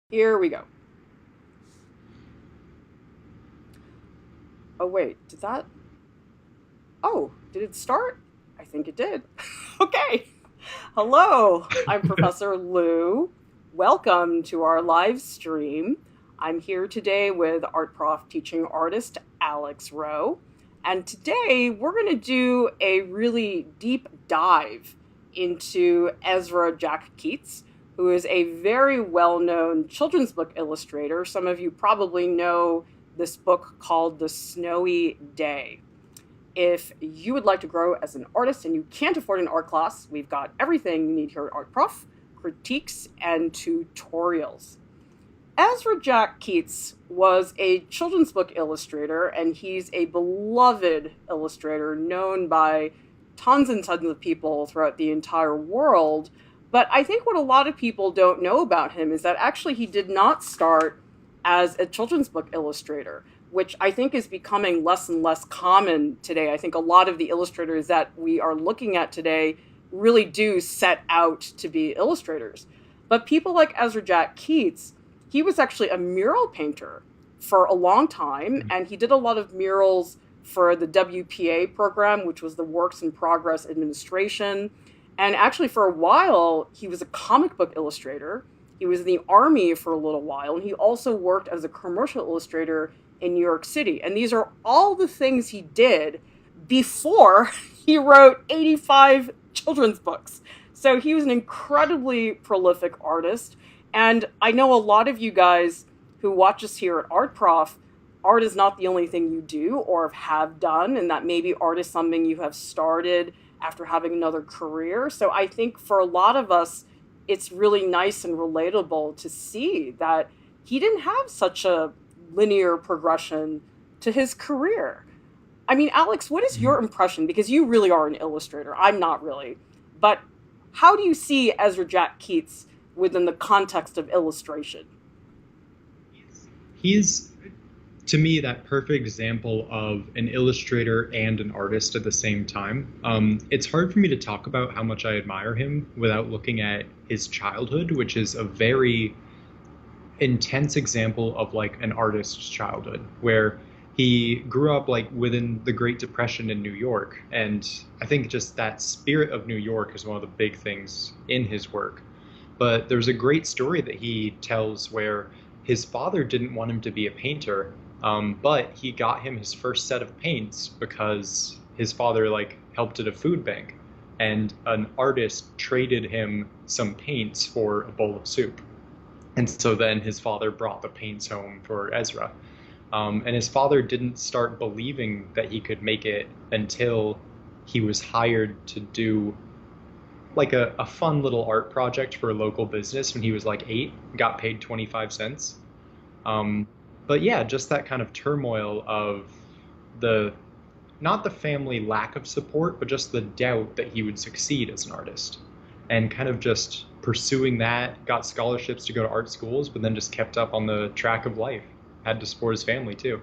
Here we go. Oh, wait, did that? Oh, did it start? I think it did. Okay. Hello, I'm Professor Lieu. Welcome to our live stream. I'm here today with art prof teaching artist Alex Rowe. And today we're going to do a really deep dive into Ezra Jack Keats, who is a very well known children's book illustrator. Some of you probably know this book called The Snowy Day. If you would like to grow as an artist and you can't afford an art class, we've got everything you need here at Art Prof, critiques and tutorials. Ezra Jack Keats was a children's book illustrator, and he's a beloved illustrator known by tons and tons of people throughout the entire world. But I think what a lot of people don't know about him is that actually he did not start as a children's book illustrator, which I think is becoming less and less common today. I think a lot of the illustrators that we are looking at today really do set out to be illustrators. But people like Ezra Jack Keats, he was actually a mural painter for a long time, and he did a lot of murals for the WPA program, which was the Works in Progress Administration. And actually, for a while, he was a comic book illustrator. He was in the Army for a little while, and he also worked as a commercial illustrator in New York City. And these are all the things he did before he wrote 85 children's books. So he was an incredibly prolific artist. And I know a lot of you guys who watch us here at Art Prof, art is not the only thing you do or have done, and that maybe art is something you have started after having another career. So I think for a lot of us, it's really nice and relatable to see that he didn't have such a linear progression to his career. I mean, Alex, what is your impression? Because you really are an illustrator. I'm not really. But how do you see Ezra Jack Keats within the context of illustration? He's, to me, that perfect example of an illustrator and an artist at the same time. It's hard for me to talk about how much I admire him without looking at his childhood, which is a very intense example of like an artist's childhood, where he grew up like within the Great Depression in New York. And I think just that spirit of New York is one of the big things in his work. But there's a great story that he tells where his father didn't want him to be a painter, but he got him his first set of paints because his father like helped at a food bank, and an artist traded him some paints for a bowl of soup. And so then his father brought the paints home for Ezra. And his father didn't start believing that he could make it until he was hired to do like a fun little art project for a local business when he was like 8, got paid 25 cents. But yeah, just that kind of turmoil of the, not the family lack of support, but just the doubt that he would succeed as an artist. And kind of just pursuing that, got scholarships to go to art schools, but then just kept up on the track of life. Had to support his family too.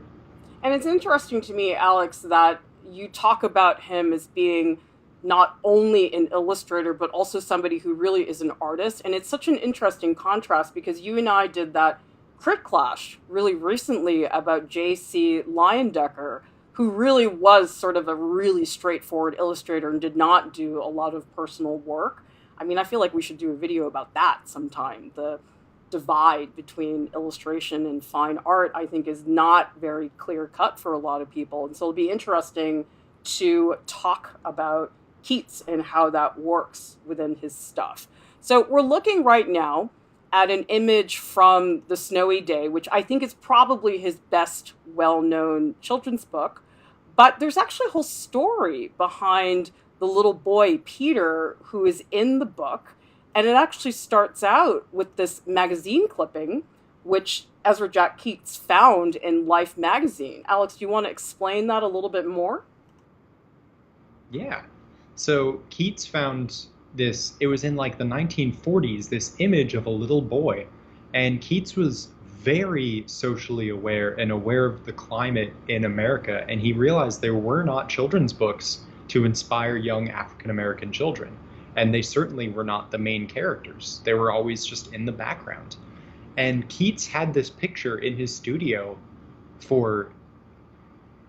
And it's interesting to me, Alex, that you talk about him as being not only an illustrator, but also somebody who really is an artist. And it's such an interesting contrast because you and I did that crit clash really recently about J.C. Leyendecker, who really was sort of a really straightforward illustrator and did not do a lot of personal work. I mean, I feel like we should do a video about that sometime. The divide between illustration and fine art, I think, is not very clear cut for a lot of people. And so it'll be interesting to talk about Keats and how that works within his stuff. So we're looking right now at an image from The Snowy Day, which I think is probably his best well-known children's book. But there's actually a whole story behind the little boy, Peter, who is in the book. And it actually starts out with this magazine clipping, which Ezra Jack Keats found in Life magazine. Alex, do you want to explain that a little bit more? Yeah. So Keats found this, it was in like the 1940s, this image of a little boy. And Keats was very socially aware and aware of the climate in America. And he realized there were not children's books to inspire young African American children. And they certainly were not the main characters. They were always just in the background. And Keats had this picture in his studio for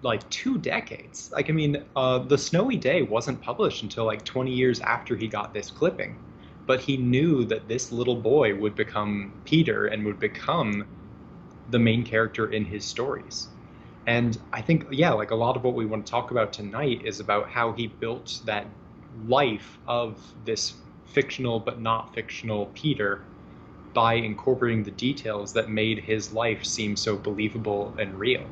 like 2 decades. Like, I mean, The Snowy Day wasn't published until like 20 years after he got this clipping. But he knew that this little boy would become Peter and would become the main character in his stories. And I think, yeah, like a lot of what we want to talk about tonight is about how he built that life of this fictional but not fictional Peter by incorporating the details that made his life seem so believable and real.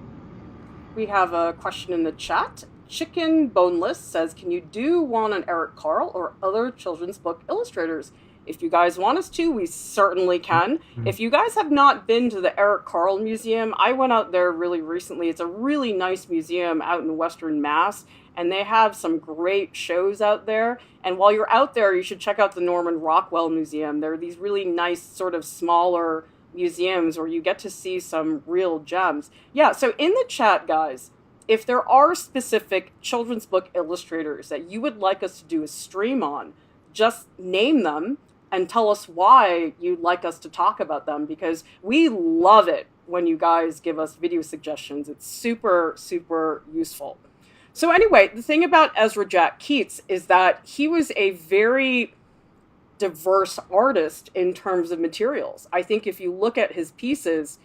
We have a question in the chat. Chicken Boneless says, can you do one on Eric Carle or other children's book illustrators? If you guys want us to, we certainly can. If you guys have not been to the Eric Carle Museum, I went out there really recently. It's a really nice museum out in Western Mass, and they have some great shows out there. And while you're out there, you should check out the Norman Rockwell Museum. There are these really nice sort of smaller museums where you get to see some real gems. Yeah, so in the chat, guys, if there are specific children's book illustrators that you would like us to do a stream on, just name them and tell us why you'd like us to talk about them, because we love it when you guys give us video suggestions. It's super, super useful. So anyway, the thing about Ezra Jack Keats is that he was a very diverse artist in terms of materials. I think if you look at his pieces,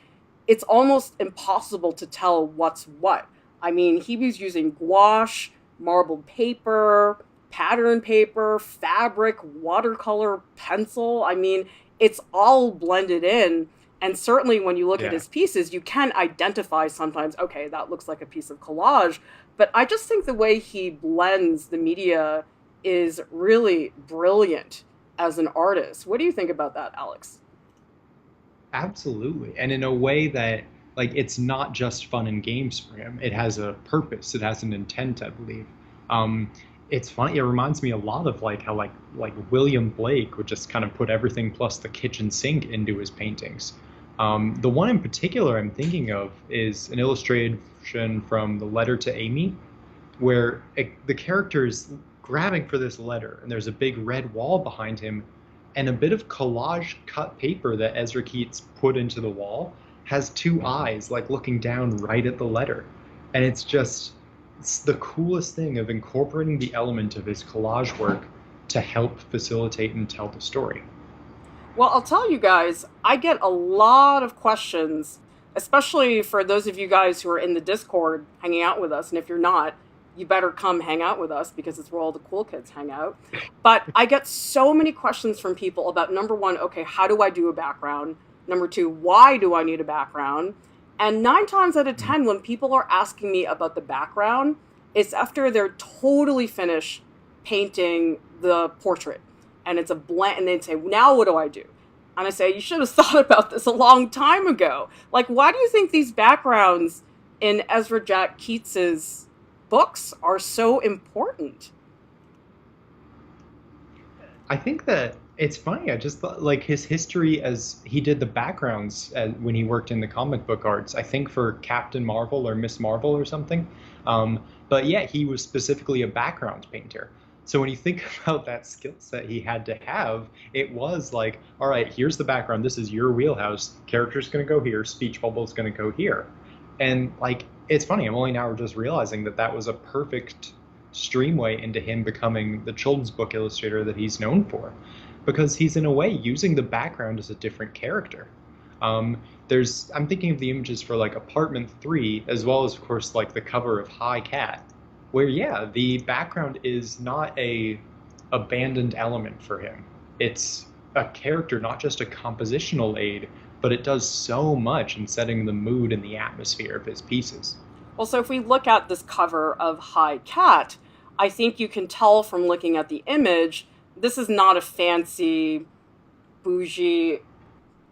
it's almost impossible to tell what's what. I mean, he was using gouache, marbled paper, pattern paper, fabric, watercolor, pencil. I mean, it's all blended in. And certainly when you look at his pieces, you can identify sometimes, okay, that looks like a piece of collage. But I just think the way he blends the media is really brilliant as an artist. What do you think about that, Alex? Absolutely. And in a way that, like, it's not just fun and games for him. It has a purpose. It has an intent, I believe. It's funny. It reminds me a lot of like how like William Blake would just kind of put everything plus the kitchen sink into his paintings. The one in particular I'm thinking of is an illustration from The Letter to Amy, where the character is grabbing for this letter, and there's a big red wall behind him, and a bit of collage cut paper that Ezra Keats put into the wall has two eyes, like looking down right at the letter. And it's the coolest thing of incorporating the element of his collage work to help facilitate and tell the story. Well, I'll tell you guys, I get a lot of questions, especially for those of you guys who are in the Discord hanging out with us. And if you're not, you better come hang out with us because it's where all the cool kids hang out. But I get so many questions from people about, number one, okay, how do I do a background? Number two, why do I need a background? And 9 times out of 10, when people are asking me about the background, it's after they're totally finished painting the portrait. And it's a blank, and they'd say, now what do I do? And I say, you should have thought about this a long time ago. Like, why do you think these backgrounds in Ezra Jack Keats's books are so important? I think that it's funny. I just thought, like, his history as he did the backgrounds when he worked in the comic book arts, I think for Captain Marvel or Miss Marvel or something. But yeah, he was specifically a background painter. So when you think about that skill set he had to have, it was like, all right, here's the background. This is your wheelhouse. Character's going to go here. Speech bubble's going to go here. And like, it's funny. I'm only now just realizing that that was a perfect streamway into him becoming the children's book illustrator that he's known for, because he's in a way using the background as a different character. I'm thinking of the images for like Apartment 3, as well as of course like the cover of High Cat, where yeah, the background is not a abandoned element for him. It's a character, not just a compositional aid, but it does so much in setting the mood and the atmosphere of his pieces. Well, so if we look at this cover of High Cat, I think you can tell from looking at the image, this is not a fancy, bougie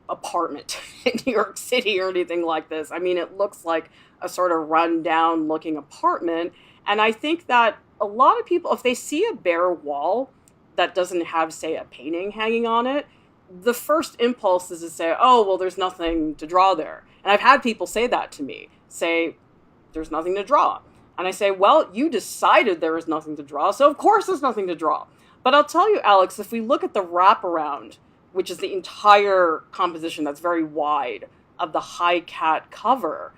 apartment in New York City or anything like this. I mean, it looks like a sort of run-down looking apartment. And I think that a lot of people, if they see a bare wall that doesn't have, say, a painting hanging on it, the first impulse is to say, oh, well, there's nothing to draw there. And I've had people say that to me, say, there's nothing to draw. And I say, well, you decided there was nothing to draw, so of course there's nothing to draw. But I'll tell you, Alex, if we look at the wraparound, which is the entire composition that's very wide of the high cat cover,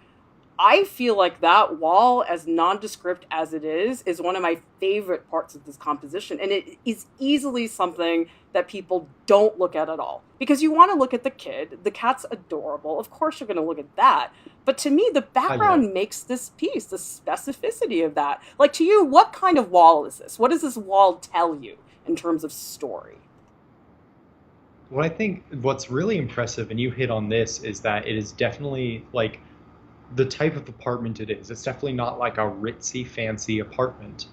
I feel like that wall, as nondescript as it is one of my favorite parts of this composition. And it is easily something that people don't look at all. Because you want to look at the kid. The cat's adorable. Of course you're going to look at that. But to me, the background makes this piece, the specificity of that. Like, to you, what kind of wall is this? What does this wall tell you in terms of story? Well, I think what's really impressive, and you hit on this, is that it is definitely like the type of apartment it is. It's definitely not like a ritzy, fancy apartment.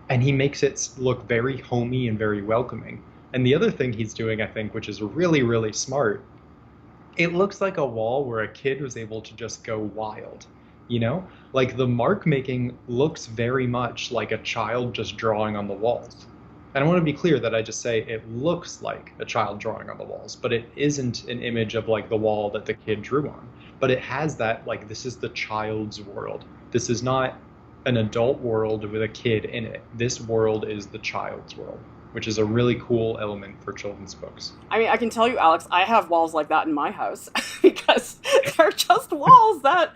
And he makes it look very homey and very welcoming. And the other thing he's doing, I think, which is really, really smart, it looks like a wall where a kid was able to just go wild. You know? Like the mark making looks very much like a child just drawing on the walls. And I want to be clear that I just say it looks like a child drawing on the walls, but it isn't an image of like the wall that the kid drew on. But it has that, like, this is the child's world. This is not an adult world with a kid in it. This world is the child's world, which is a really cool element for children's books. I mean, I can tell you, Alex, I have walls like that in my house because they're just walls that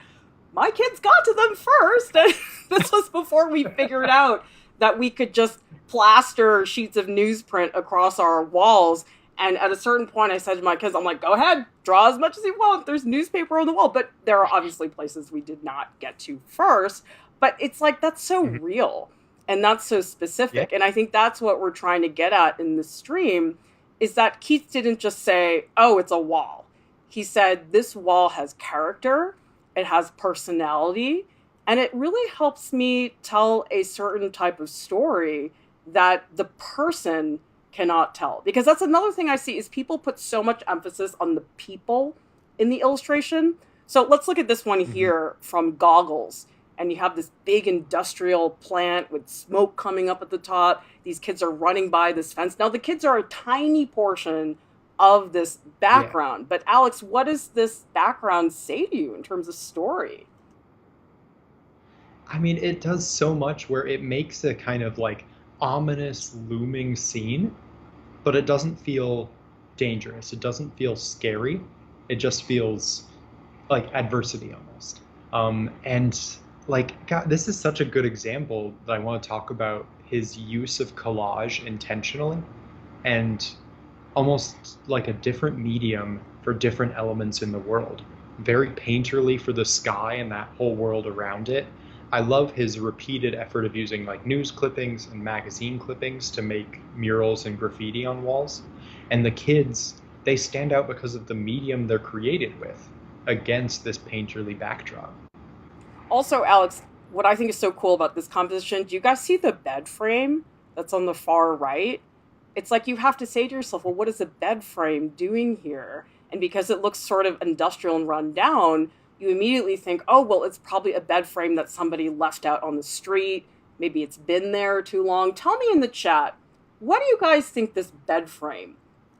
my kids got to them first. And this was before we figured out that we could just plaster sheets of newsprint across our walls. And at a certain point, I said to my kids, I'm like, go ahead, draw as much as you want. There's newspaper on the wall. But there are obviously places we did not get to first. But it's like, that's so real. And that's so specific. Yeah. And I think that's what we're trying to get at in the stream, is that Keats didn't just say, oh, it's a wall. He said, this wall has character. It has personality. And it really helps me tell a certain type of story that the person cannot tell. Because that's another thing I see is people put so much emphasis on the people in the illustration. So let's look at this one here from Goggles. And you have this big industrial plant with smoke coming up at the top. These kids are running by this fence. Now, the kids are a tiny portion of this background. Yeah. But Alex, what does this background say to you in terms of story? I mean, it does so much where it makes a kind of like ominous looming scene, but it doesn't feel dangerous. It doesn't feel scary. It just feels like adversity almost. And like, God, this is such a good example that I want to talk about his use of collage intentionally and almost like a different medium for different elements in the world. Very painterly for the sky and that whole world around it. I love his repeated effort of using like news clippings and magazine clippings to make murals and graffiti on walls. And the kids, they stand out because of the medium they're created with against this painterly backdrop. Also, Alex, what I think is so cool about this composition, do you guys see the bed frame that's on the far right? It's like you have to say to yourself, well, what is a bed frame doing here? And because it looks sort of industrial and run down, you immediately think, oh, well, it's probably a bed frame that somebody left out on the street. Maybe it's been there too long. Tell me in the chat, what do you guys think this bed frame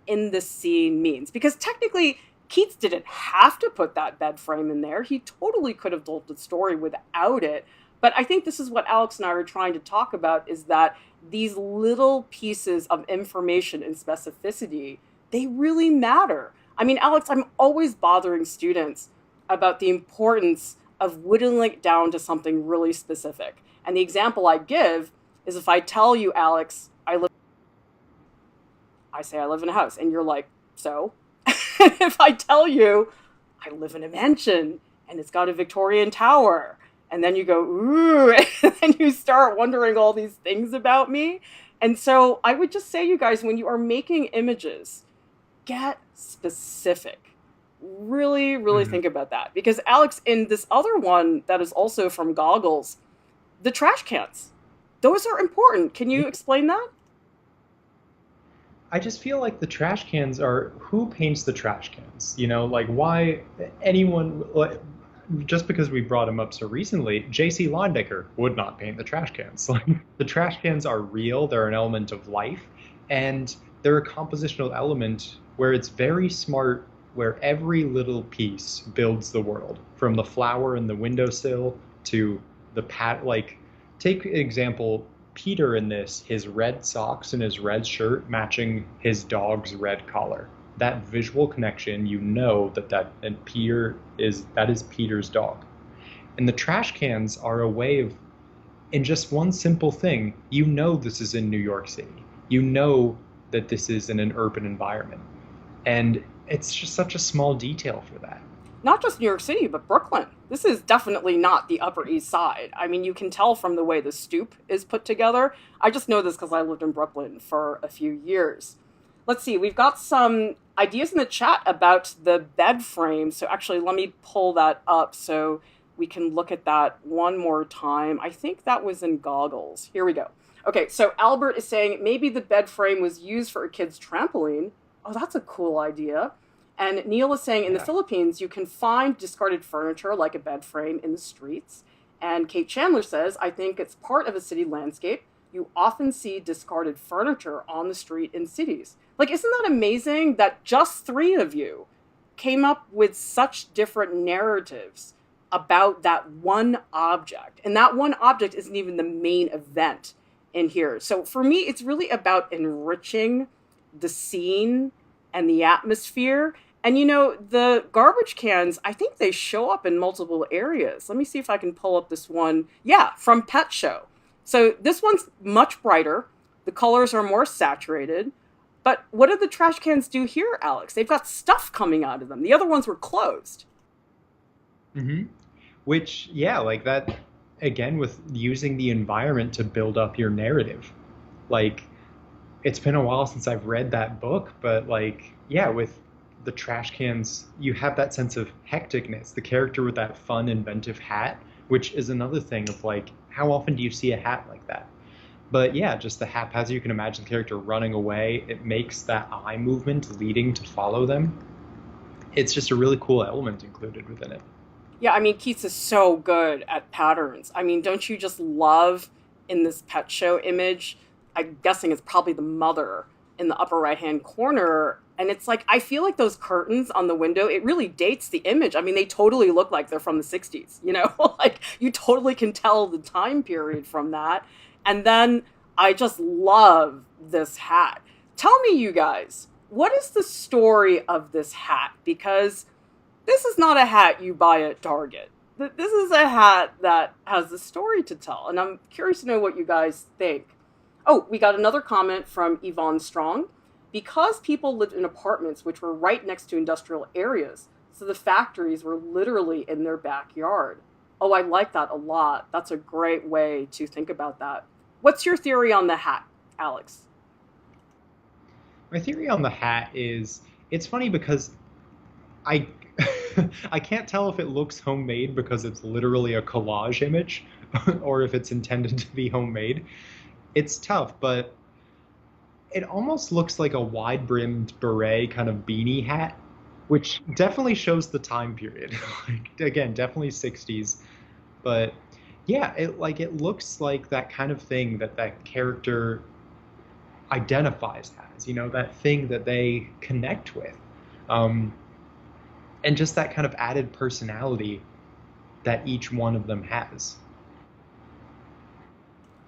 in this scene means? Because technically, Keats didn't have to put that bed frame in there. He totally could have told the story without it. But I think this is what Alex and I are trying to talk about, is that these little pieces of information and specificity, they really matter. I mean, Alex, I'm always bothering students about the importance of whittling it down to something really specific. And the example I give is if I tell you, Alex, I say I live in a house, and you're like, so? If I tell you I live in a mansion and it's got a Victorian tower, and then you go, ooh, and then you start wondering all these things about me. And so I would just say, you guys, when you are making images, get specific. Really, really think about that. Because Alex, in this other one that is also from Goggles, the trash cans, those are important. Can you explain that? I just feel like the trash cans are, who paints the trash cans? You know, like why anyone, like, just because we brought him up so recently, J.C. Linebacker would not paint the trash cans. Like, the trash cans are real, they're an element of life, and they're a compositional element where it's very smart, where every little piece builds the world, from the flower in the windowsill to the like, take an example, Peter in this, his red socks and his red shirt matching his dog's red collar. that visual connection, you know that is Peter's dog. And the trash cans are a way of, in just one simple thing, you know this is in New York City. You know that this is in an urban environment. And it's just such a small detail for that. Not just New York City, but Brooklyn. This is definitely not the Upper East Side. I mean, you can tell from the way the stoop is put together. I just know this because I lived in Brooklyn for a few years. Let's see, we've got some ideas in the chat about the bed frame. So actually, let me pull that up so we can look at that one more time. I think that was in Goggles. Here we go. Okay, so Albert is saying maybe the bed frame was used for a kid's trampoline. Oh, that's a cool idea. And Neil is saying in the Philippines, you can find discarded furniture like a bed frame in the streets. And Kate Chandler says, I think it's part of a city landscape. You often see discarded furniture on the street in cities. Like, isn't that amazing that just three of you came up with such different narratives about that one object? And that one object isn't even the main event in here. So for me, it's really about enriching the scene and the atmosphere. And you know, the garbage cans, I think they show up in multiple areas. Let me see if I can pull up this one. Yeah, from Pet Show. So this one's much brighter. The colors are more saturated. But what do the trash cans do here, Alex? They've got stuff coming out of them. The other ones were closed. Mm-hmm. Which, yeah, like that, again, with using the environment to build up your narrative. Like, it's been a while since I've read that book, but like, yeah, with the trash cans, you have that sense of hecticness. The character with that fun, inventive hat, which is another thing of like, how often do you see a hat like that? But yeah, just the haphazard, you can imagine the character running away. It makes that eye movement leading to follow them. It's just a really cool element included within it. Yeah, I mean, Keats is so good at patterns. I mean, don't you just love in this Pet Show image? I'm guessing it's probably the mother in the upper right-hand corner. And it's like, I feel like those curtains on the window, it really dates the image. I mean, they totally look like they're from the 60s, you know? Like, you totally can tell the time period from that. And then I just love this hat. Tell me, you guys, what is the story of this hat? Because this is not a hat you buy at Target. This is a hat that has a story to tell. And I'm curious to know what you guys think. Oh, we got another comment from Yvonne Strong. Because people lived in apartments which were right next to industrial areas, so the factories were literally in their backyard. Oh, I like that a lot. That's a great way to think about that. What's your theory on the hat, Alex? My theory on the hat is, it's funny because I I can't tell if it looks homemade because it's literally a collage image or if it's intended to be homemade. It's tough, but it almost looks like a wide-brimmed beret kind of beanie hat, which definitely shows the time period. Like, again, definitely 60s. But yeah, it looks like that kind of thing that character identifies as, you know, that thing that they connect with. And just that kind of added personality that each one of them has.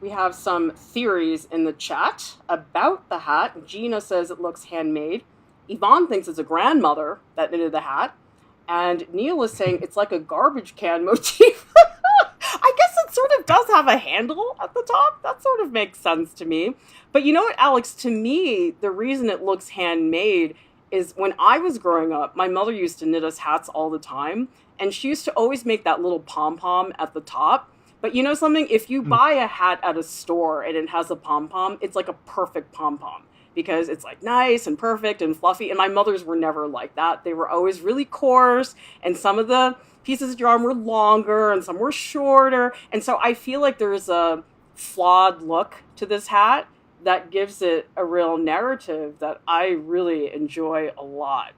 We have some theories in the chat about the hat. Gina says it looks handmade. Yvonne thinks it's a grandmother that knitted the hat. And Neil is saying it's like a garbage can motif. I guess it sort of does have a handle at the top. That sort of makes sense to me. But you know what, Alex? To me, the reason it looks handmade is when I was growing up, my mother used to knit us hats all the time. And she used to always make that little pom-pom at the top. But you know something? If you buy a hat at a store and it has a pom-pom, it's like a perfect pom-pom because it's like nice and perfect and fluffy. And my mother's were never like that. They were always really coarse, and some of the pieces of yarn were longer and some were shorter. And so I feel like there's a flawed look to this hat that gives it a real narrative that I really enjoy a lot.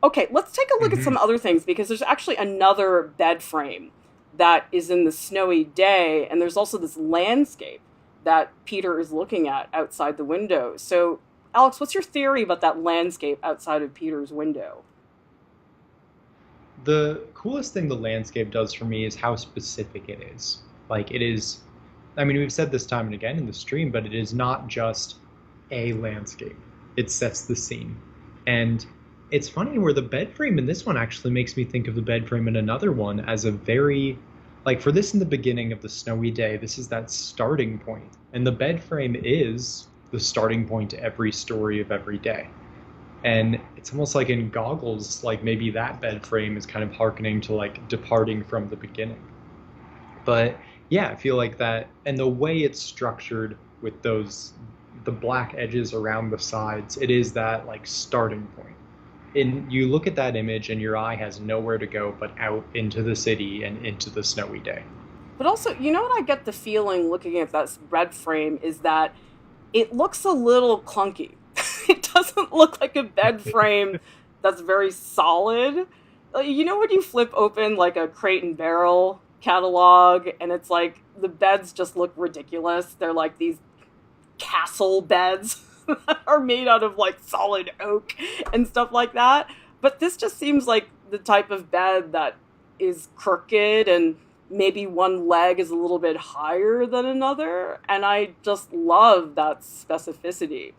Okay, let's take a look at some other things because there's actually another bed frame that is in the snowy day, and there's also this landscape that Peter is looking at outside the window. So, Alex, what's your theory about that landscape outside of Peter's window? The coolest thing the landscape does for me is how specific it is. Like, it is, I mean, we've said this time and again in the stream, but it is not just a landscape. It sets the scene. And it's funny where the bed frame in this one actually makes me think of the bed frame in another one as a very, like for this in the beginning of the snowy day, this is that starting point. And the bed frame is the starting point to every story of every day. And it's almost like in Goggles, like maybe that bed frame is kind of hearkening to like departing from the beginning. But yeah, I feel like that, and the way it's structured with the black edges around the sides, it is that like starting point. And you look at that image and your eye has nowhere to go but out into the city and into the snowy day. But also, you know what I get the feeling looking at that red frame is that it looks a little clunky. It doesn't look like a bed frame that's very solid. You know when you flip open like a Crate and Barrel catalog and it's like the beds just look ridiculous. They're like these castle beds that are made out of like solid oak and stuff like that. But this just seems like the type of bed that is crooked and maybe one leg is a little bit higher than another. And I just love that specificity.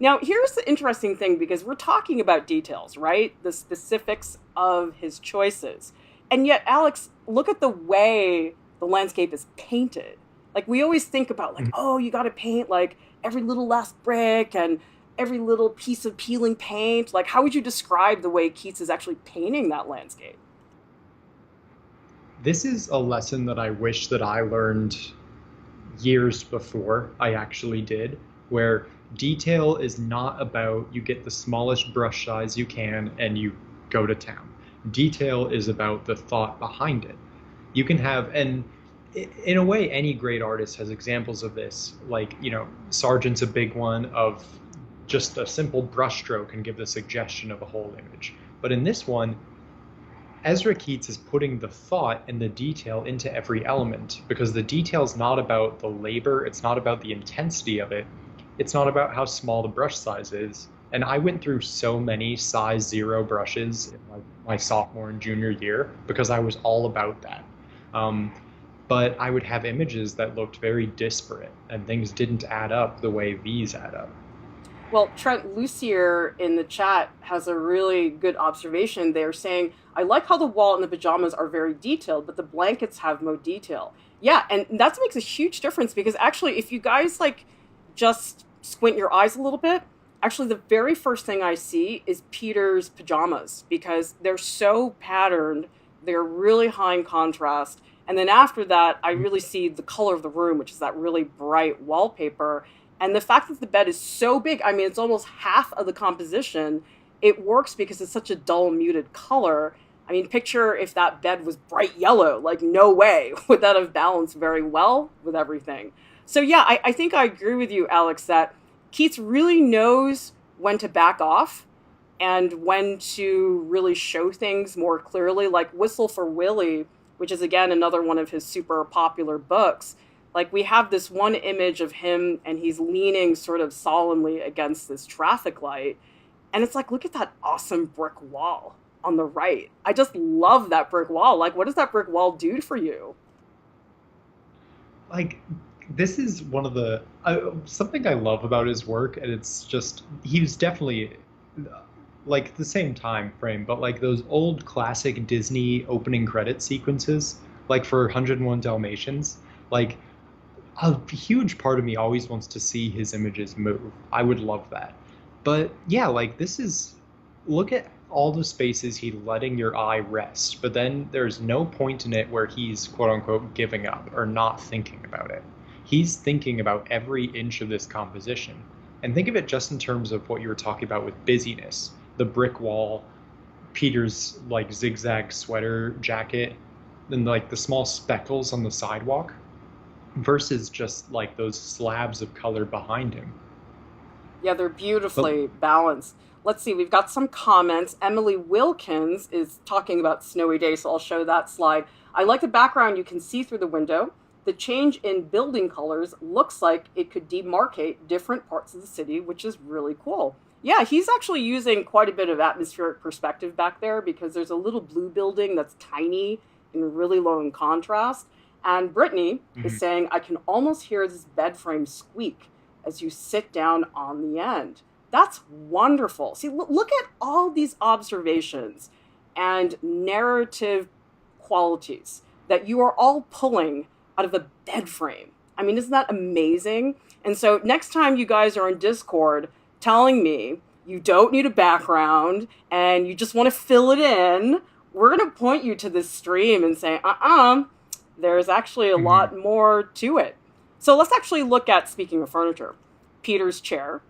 Now, here's the interesting thing because we're talking about details, right? The specifics of his choices. And yet, Alex, look at the way the landscape is painted. Like we always think about like, oh, you got to paint like every little last brick and every little piece of peeling paint. Like, how would you describe the way Keats is actually painting that landscape? This is a lesson that I wish that I learned years before I actually did, where detail is not about you get the smallest brush size you can and you go to town. Detail is about the thought behind it. You can have, and in a way, any great artist has examples of this. Like, you know, Sargent's a big one of just a simple brushstroke can give the suggestion of a whole image. But in this one, Ezra Keats is putting the thought and the detail into every element because the detail's not about the labor, it's not about the intensity of it, it's not about how small the brush size is. And I went through so many size 0 brushes in my sophomore and junior year because I was all about that. But I would have images that looked very disparate and things didn't add up the way these add up. Well, Trent Lucier in the chat has a really good observation. They're saying, I like how the wall and the pajamas are very detailed, but the blankets have no detail. Yeah, and that makes a huge difference because actually, if you guys like just squint your eyes a little bit, actually the very first thing I see is Peter's pajamas because they're so patterned, they're really high in contrast. And then after that, I really see the color of the room, which is that really bright wallpaper. And the fact that the bed is so big, I mean, it's almost half of the composition. It works because it's such a dull, muted color. I mean, picture if that bed was bright yellow, like no way would that have balanced very well with everything. So yeah, I think I agree with you, Alex, that Keats really knows when to back off and when to really show things more clearly, like Whistle for Willie, which is again another one of his super popular books. Like we have this one image of him and he's leaning sort of solemnly against this traffic light. And it's like, look at that awesome brick wall on the right. I just love that brick wall. Like, what does that brick wall do for you? Like, this is one of the, something I love about his work, and it's just, he was definitely like the same time frame, but like those old classic Disney opening credit sequences, like for 101 Dalmatians, like, a huge part of me always wants to see his images move. I would love that. But yeah, like this is, look at all the spaces he's letting your eye rest, but then there's no point in it where he's quote unquote giving up or not thinking about it. He's thinking about every inch of this composition. And think of it just in terms of what you were talking about with busyness, the brick wall, Peter's like zigzag sweater jacket, and like the small speckles on the sidewalk, versus just like those slabs of color behind him. Yeah, they're beautifully balanced. Let's see, we've got some comments. Emily Wilkins is talking about snowy day, so I'll show that slide. I like the background you can see through the window. The change in building colors looks like it could demarcate different parts of the city, which is really cool. Yeah, he's actually using quite a bit of atmospheric perspective back there because there's a little blue building that's tiny and really low in contrast. And Brittany is saying, I can almost hear this bed frame squeak as you sit down on the end. That's wonderful. See, look at all these observations and narrative qualities that you are all pulling out of a bed frame. I mean, isn't that amazing? And so next time you guys are in Discord telling me you don't need a background and you just want to fill it in, we're going to point you to this stream and say, there's actually a lot more to it. So let's actually look at, speaking of furniture, Peter's Chair,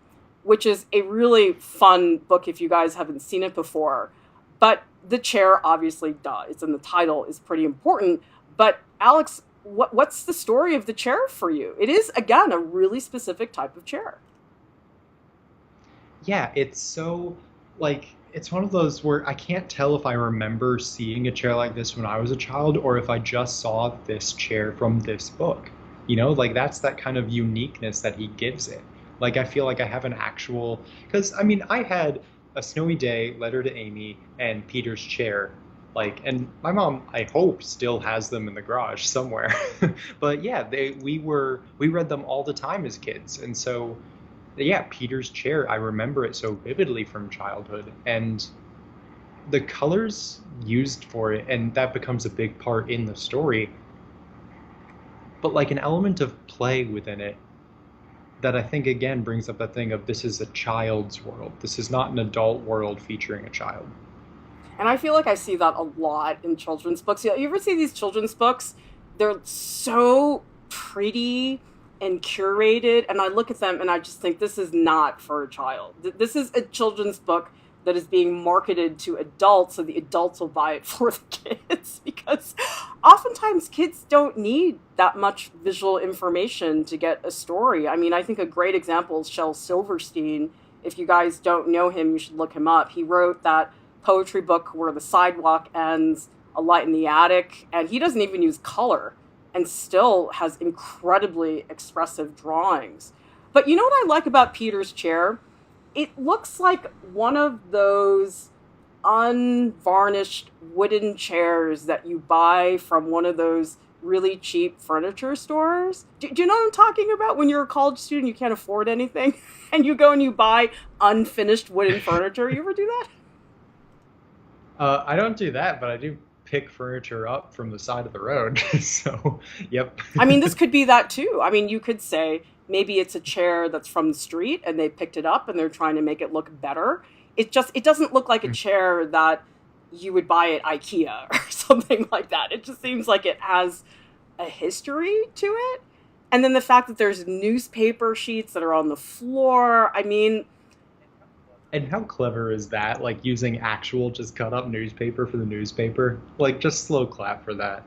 which is a really fun book if you guys haven't seen it before. But the chair, obviously, it's in the title, is pretty important. But Alex, what's the story of the chair for you? It is, again, a really specific type of chair. Yeah, it's so, it's one of those where I can't tell if I remember seeing a chair like this when I was a child or if I just saw this chair from this book. That's that kind of uniqueness that he gives it. I feel like I have an actual, because, I had A Snowy Day, Letter to Amy, and Peter's Chair, and my mom, I hope, still has them in the garage somewhere. But yeah, we read them all the time as kids. And so, yeah, Peter's Chair, I remember it so vividly from childhood. And the colors used for it, and that becomes a big part in the story. But an element of play within it that I think, again, brings up that thing of this is a child's world. This is not an adult world featuring a child. And I feel like I see that a lot in children's books. You ever see these children's books? They're so pretty and curated, and I look at them and I just think this is not for a child. This is a children's book that is being marketed to adults, so the adults will buy it for the kids, because oftentimes kids don't need that much visual information to get a story. I think a great example is Shel Silverstein. If you guys don't know him, you should look him up. He wrote that poetry book Where the Sidewalk Ends, A Light in the Attic, and he doesn't even use color and still has incredibly expressive drawings. But you know what I like about Peter's Chair? It looks like one of those unvarnished wooden chairs that you buy from one of those really cheap furniture stores. Do you know what I'm talking about? When you're a college student, you can't afford anything, and you go and you buy unfinished wooden furniture. You ever do that? I don't do that, but I do pick furniture up from the side of the road. So, yep. This could be that too. You could say maybe it's a chair that's from the street and they picked it up and they're trying to make it look better. It doesn't look like a chair that you would buy at IKEA or something like that. It just seems like it has a history to it. And then the fact that there's newspaper sheets that are on the floor. And how clever is that? Using actual just cut up newspaper for the newspaper. Just slow clap for that.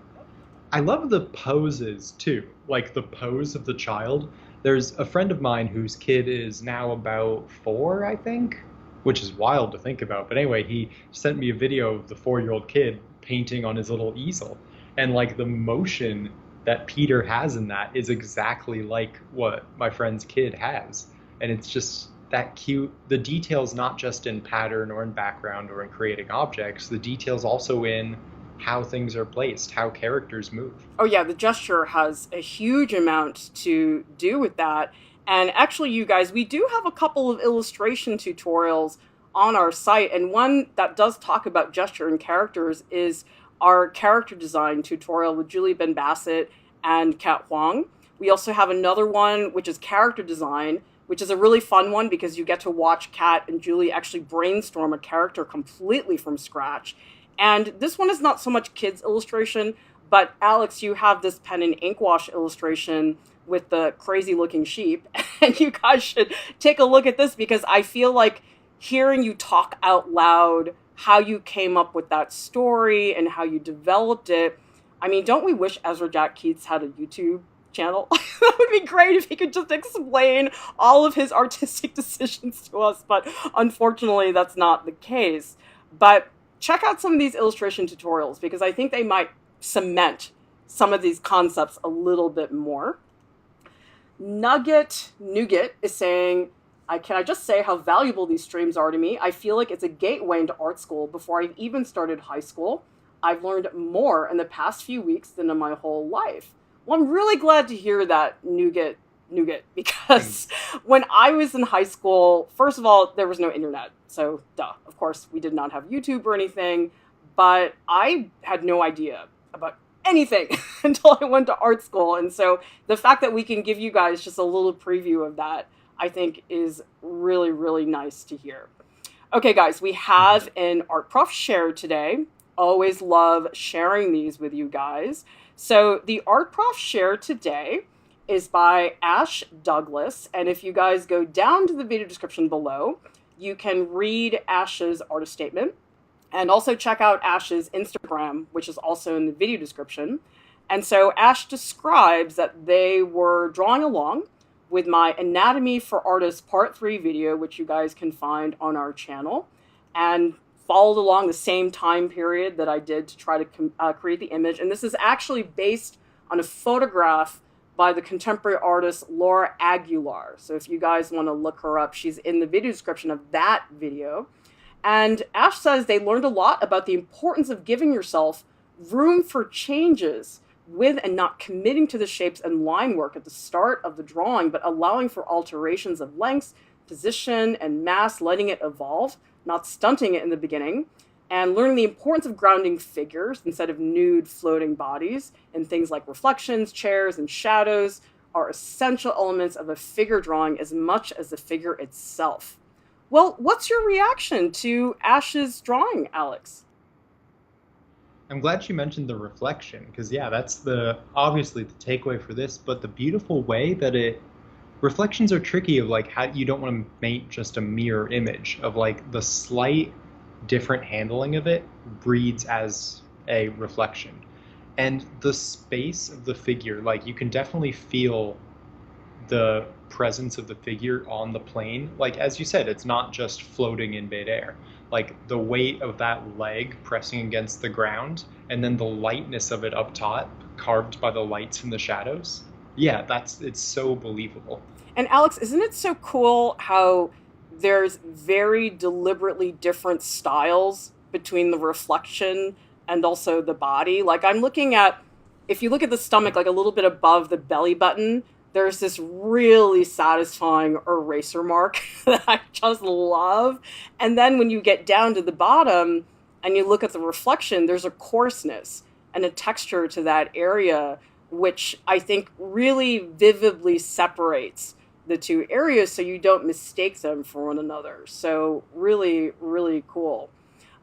I love the poses too. The pose of the child. There's a friend of mine whose kid is now about 4, I think, which is wild to think about. But anyway, he sent me a video of the 4-year-old kid painting on his little easel. And the motion that Peter has in that is exactly like what my friend's kid has. And it's just that cute. The details not just in pattern or in background or in creating objects, the details also in how things are placed, how characters move. Oh yeah, the gesture has a huge amount to do with that. And actually, you guys, we do have a couple of illustration tutorials on our site, and one that does talk about gesture and characters is our character design tutorial with Julie Ben Bassett and Kat Huang. We also have another one, which is character design, which is a really fun one because you get to watch Kat and Julie actually brainstorm a character completely from scratch. And this one is not so much kids illustration, but Alex, you have this pen and ink wash illustration with the crazy looking sheep. And you guys should take a look at this because I feel like hearing you talk out loud how you came up with that story and how you developed it. Don't we wish Ezra Jack Keats had a YouTube channel? That would be great if he could just explain all of his artistic decisions to us, but unfortunately that's not the case. But check out some of these illustration tutorials because I think they might cement some of these concepts a little bit more. Nougat is saying, can I just say how valuable these streams are to me? I feel like it's a gateway into art school before I've even started high school. I've learned more in the past few weeks than in my whole life. Well, I'm really glad to hear that, Nougat. nougat because when I was in high school, first of all, there was no internet. So, duh, of course, we did not have YouTube or anything, but I had no idea about anything until I went to art school. And so the fact that we can give you guys just a little preview of that, I think is really, really nice to hear. Okay, guys, we have an Art Prof share today. Always love sharing these with you guys. So the Art Prof share today is by Ash Douglas. And if you guys go down to the video description below, you can read Ash's artist statement and also check out Ash's Instagram, which is also in the video description. And so Ash describes that they were drawing along with my Anatomy for Artists Part 3 video, which you guys can find on our channel, and followed along the same time period that I did to try to create the image. And this is actually based on a photograph by the contemporary artist Laura Aguilar. So if you guys want to look her up, she's in the video description of that video. And Ash says they learned a lot about the importance of giving yourself room for changes with and not committing to the shapes and line work at the start of the drawing, but allowing for alterations of lengths, position, and mass, letting it evolve, not stunting it in the beginning, and learning the importance of grounding figures instead of nude floating bodies, and things like reflections, chairs, and shadows are essential elements of a figure drawing as much as the figure itself. Well, what's your reaction to Ash's drawing, Alex? I'm glad you mentioned the reflection, because yeah, that's obviously the takeaway for this, but the beautiful way that reflections are tricky of like how you don't want to make just a mirror image of like the slight different handling of it breeds as a reflection. And the space of the figure, like you can definitely feel the presence of the figure on the plane. Like, as you said, it's not just floating in midair. Like the weight of that leg pressing against the ground and then the lightness of it up top, carved by the lights and the shadows. Yeah, it's so believable. And Alex, isn't it so cool how there's very deliberately different styles between the reflection and also the body? Like I'm looking at, if you look at the stomach, like a little bit above the belly button, there's this really satisfying eraser mark that I just love. And then when you get down to the bottom and you look at the reflection, there's a coarseness and a texture to that area, which I think really vividly separates the two areas so you don't mistake them for one another. So really, really cool.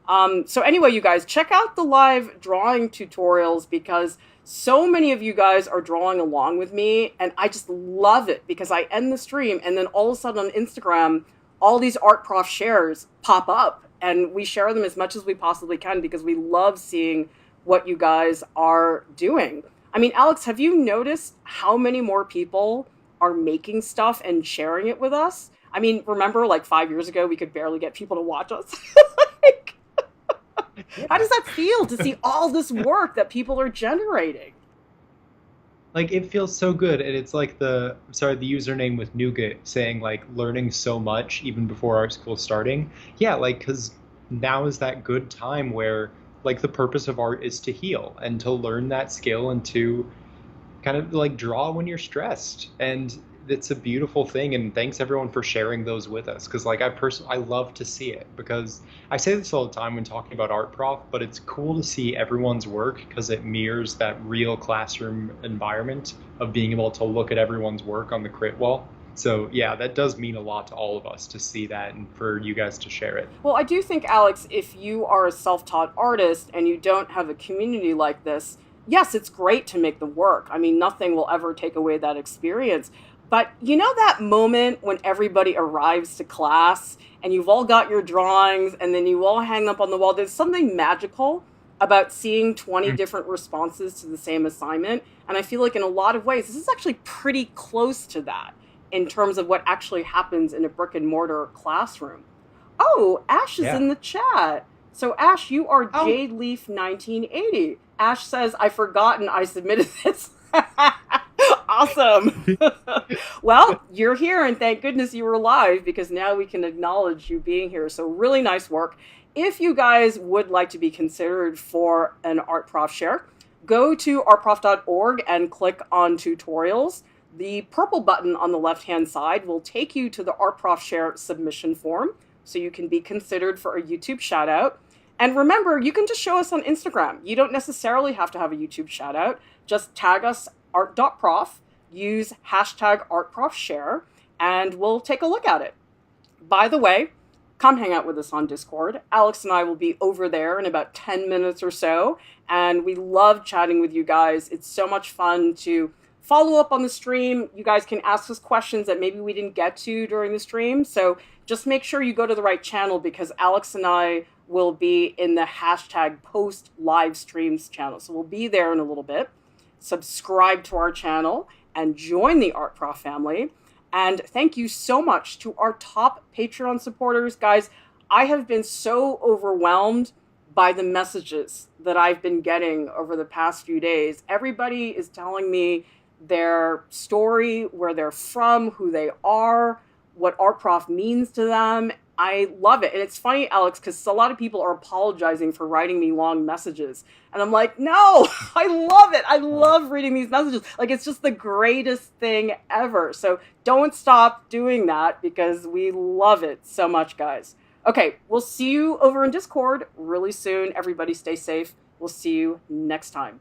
So anyway, you guys, check out the live drawing tutorials because so many of you guys are drawing along with me, and I just love it because I end the stream, and then all of a sudden on Instagram, all these Art Prof shares pop up, and we share them as much as we possibly can because we love seeing what you guys are doing. I mean, Alex, have you noticed how many more people are making stuff and sharing it with us? I mean, remember, like 5 years ago, we could barely get people to watch us. Like, how does that feel to see all this work that people are generating? Like, it feels so good. And it's like the username with Nougat saying, like, learning so much even before art school starting. Yeah, like, because now is that good time where, like, the purpose of art is to heal and to learn that skill and to kind of, like, draw when you're stressed. And it's a beautiful thing, and thanks everyone for sharing those with us, because like I love to see it, because I say this all the time when talking about Art Prof, but it's cool to see everyone's work because it mirrors that real classroom environment of being able to look at everyone's work on the crit wall. So yeah, that does mean a lot to all of us to see that and for you guys to share it. Well, I do think, Alex, if you are a self-taught artist and you don't have a community like this, yes, it's great to make the work. I mean, nothing will ever take away that experience. But you know that moment when everybody arrives to class and you've all got your drawings and then you all hang up on the wall? There's something magical about seeing 20 different responses to the same assignment. And I feel like in a lot of ways, this is actually pretty close to that in terms of what actually happens in a brick and mortar classroom. Oh, Ash is in the chat. So Ash, you are Jade Leaf 1980. Ash says, I've forgotten I submitted this. Awesome. Well, you're here, and thank goodness you were live, because now we can acknowledge you being here. So really nice work. If you guys would like to be considered for an Art Prof share, go to artprof.org and click on tutorials. The purple button on the left-hand side will take you to the Art Prof Share submission form, so you can be considered for a YouTube shout-out. And remember, you can just show us on Instagram. You don't necessarily have to have a YouTube shout-out. Just tag us art.prof, use hashtag ArtProfShare, and we'll take a look at it. By the way, come hang out with us on Discord. Alex and I will be over there in about 10 minutes or so, and we love chatting with you guys. It's so much fun to follow up on the stream. You guys can ask us questions that maybe we didn't get to during the stream, so just make sure you go to the right channel, because Alex and I will be in the hashtag post live streams channel. So we'll be there in a little bit. Subscribe to our channel and join the Art Prof family. And thank you so much to our top Patreon supporters. Guys, I have been so overwhelmed by the messages that I've been getting over the past few days. Everybody is telling me their story, where they're from, who they are, what Art Prof means to them. I love it. And it's funny, Alex, because a lot of people are apologizing for writing me long messages. And I'm like, no, I love it. I love reading these messages. Like, it's just the greatest thing ever. So don't stop doing that, because we love it so much, guys. Okay, we'll see you over in Discord really soon. Everybody stay safe. We'll see you next time.